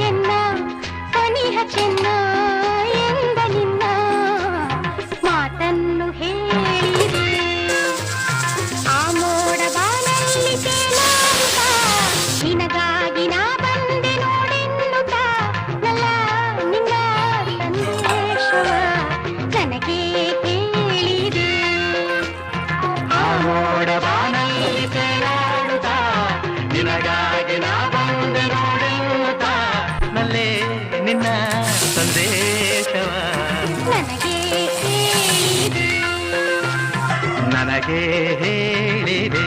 ಎನ್ನ ಸನಿಹ ಚೆನ್ನ ಎಂದ ನಿನ್ನ ಮಾತನ್ನು ಹೇಳಿದೆ. ಆ ಮೋಡ ಬಾನಲ್ಲಿ ತೇಲಾಡುತ್ತ ನಿನಗಾಗಿ ನಾ ಬಂದೆ ನೋಡೆನ್ನುತ್ತ ನಲ್ಲ ನಿನ್ನ ಸಂದೇಶವ ನನಗೆ ಕೇಳಿದೆ. ಆ ಮೋಡ ಬಾನಲ್ಲಿ ತೇಲಾಡುತ್ತ ನಿನಗಾಗಿ ನಾ ಬಂದೆ ನೋಡೆನ್ನುತ್ತ ನಲ್ಲೇ ನಿನ್ನ ಸಂದೇಶವ ನನಗೆ ಹೇಳಿದೆ. ನನಗೆ ಹೇಳಿದೆ.